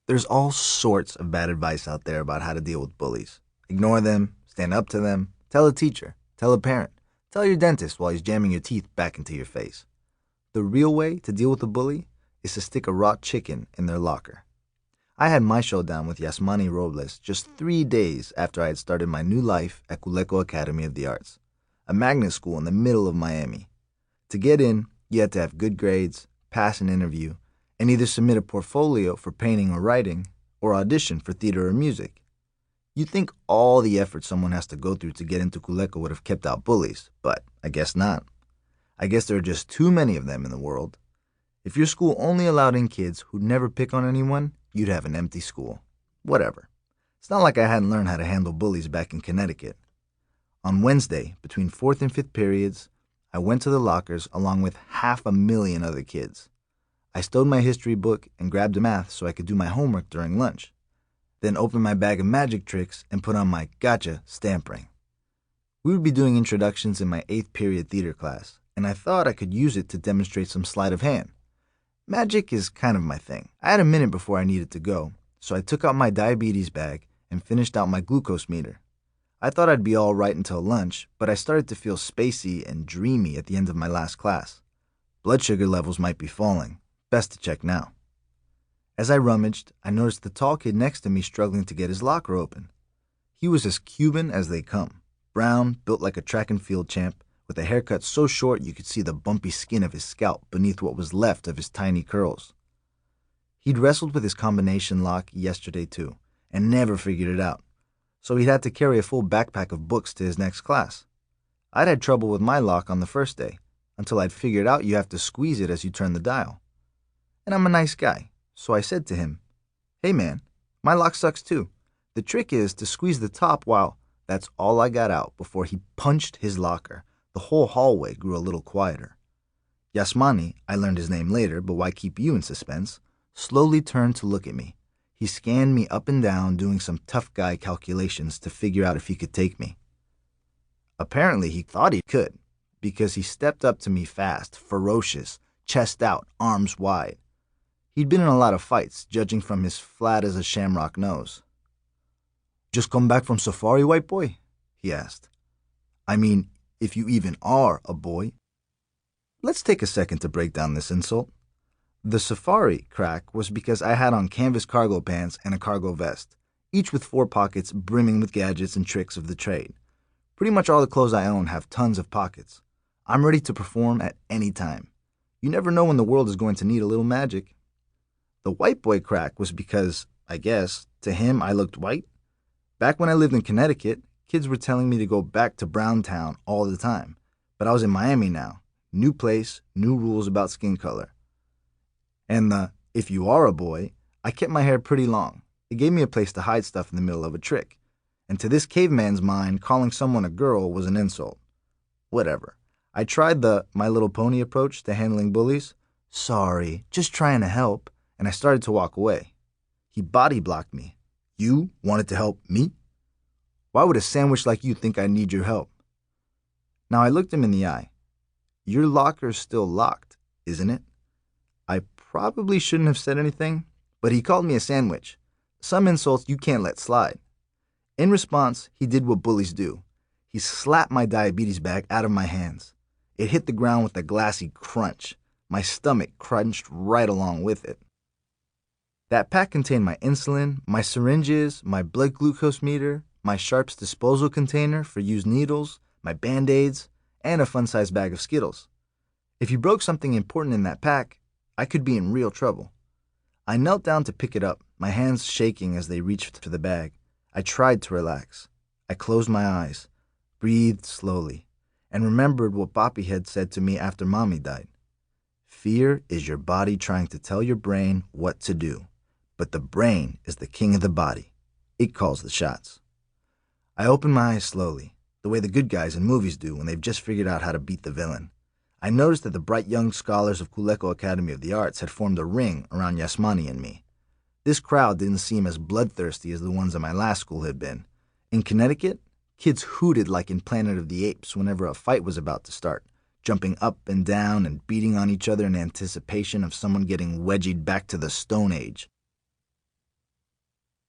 There's all sorts of bad advice out there about how to deal with bullies. Ignore them, stand up to them, tell a teacher, tell a parent, tell your dentist while he's jamming your teeth back into your face. The real way to deal with a bully is to stick a raw chicken in their locker. I had my showdown with Yasmani Robles just 3 days after I had started my new life at Culeco Academy of the Arts, a magnet school in the middle of Miami. To get in, you had to have good grades, pass an interview, and either submit a portfolio for painting or writing, or audition for theater or music. You'd think all the effort someone has to go through to get into Culeco would have kept out bullies, but I guess not. I guess there are just too many of them in the world. If your school only allowed in kids who'd never pick on anyone, you'd have an empty school. Whatever. It's not like I hadn't learned how to handle bullies back in Connecticut. On Wednesday, between 4th and 5th periods, I went to the lockers along with 500,000 other kids. I stowed my history book and grabbed math so I could do my homework during lunch. Then opened my bag of magic tricks and put on my gotcha stamp ring. We would be doing introductions in my 8th period theater class, and I thought I could use it to demonstrate some sleight of hand. Magic is kind of my thing. I had a minute before I needed to go, so I took out my diabetes bag and finished out my glucose meter. I thought I'd be all right until lunch, but I started to feel spacey and dreamy at the end of my last class. Blood sugar levels might be falling. Best to check now. As I rummaged, I noticed the tall kid next to me struggling to get his locker open. He was as Cuban as they come, brown, built like a track and field champ, with a haircut so short you could see the bumpy skin of his scalp beneath what was left of his tiny curls. He'd wrestled with his combination lock yesterday too, and never figured it out, so he'd had to carry a full backpack of books to his next class. I'd had trouble with my lock on the first day, until I'd figured out you have to squeeze it as you turn the dial. And I'm a nice guy, so I said to him, "Hey man, my lock sucks too. The trick is to squeeze the top while..." That's all I got out before he punched his locker. The whole hallway grew a little quieter. Yasmani, I learned his name later, but why keep you in suspense, slowly turned to look at me. He scanned me up and down, doing some tough guy calculations to figure out if he could take me. Apparently he thought he could, because he stepped up to me fast, ferocious, chest out, arms wide. He'd been in a lot of fights, judging from his flat as a shamrock nose. "Just come back from safari, white boy?" he asked. "I mean, if you even are a boy." Let's take a second to break down this insult. The safari crack was because I had on canvas cargo pants and a cargo vest, each with 4 pockets brimming with gadgets and tricks of the trade. Pretty much all the clothes I own have tons of pockets. I'm ready to perform at any time. You never know when the world is going to need a little magic. The white boy crack was because, I guess, to him I looked white. Back when I lived in Connecticut, kids were telling me to go back to Browntown all the time. But I was in Miami now. New place, new rules about skin color. And if you are a boy, I kept my hair pretty long. It gave me a place to hide stuff in the middle of a trick. And to this caveman's mind, calling someone a girl was an insult. Whatever. I tried the My Little Pony approach to handling bullies. "Sorry, just trying to help." And I started to walk away. He body blocked me. "You wanted to help me? Why would a sandwich like you think I need your help?" Now I looked him in the eye. "Your locker's still locked, isn't it?" I probably shouldn't have said anything, but he called me a sandwich. Some insults you can't let slide. In response, he did what bullies do. He slapped my diabetes bag out of my hands. It hit the ground with a glassy crunch. My stomach crunched right along with it. That pack contained my insulin, my syringes, my blood glucose meter, my Sharps disposal container for used needles, my Band-Aids, and a fun-sized bag of Skittles. If you broke something important in that pack, I could be in real trouble. I knelt down to pick it up, my hands shaking as they reached for the bag. I tried to relax. I closed my eyes, breathed slowly, and remembered what Papi had said to me after Mommy died. Fear is your body trying to tell your brain what to do. But the brain is the king of the body. It calls the shots. I opened my eyes slowly, the way the good guys in movies do when they've just figured out how to beat the villain. I noticed that the bright young scholars of Culeco Academy of the Arts had formed a ring around Yasmani and me. This crowd didn't seem as bloodthirsty as the ones at my last school had been. In Connecticut, kids hooted like in Planet of the Apes whenever a fight was about to start, jumping up and down and beating on each other in anticipation of someone getting wedgied back to the Stone Age.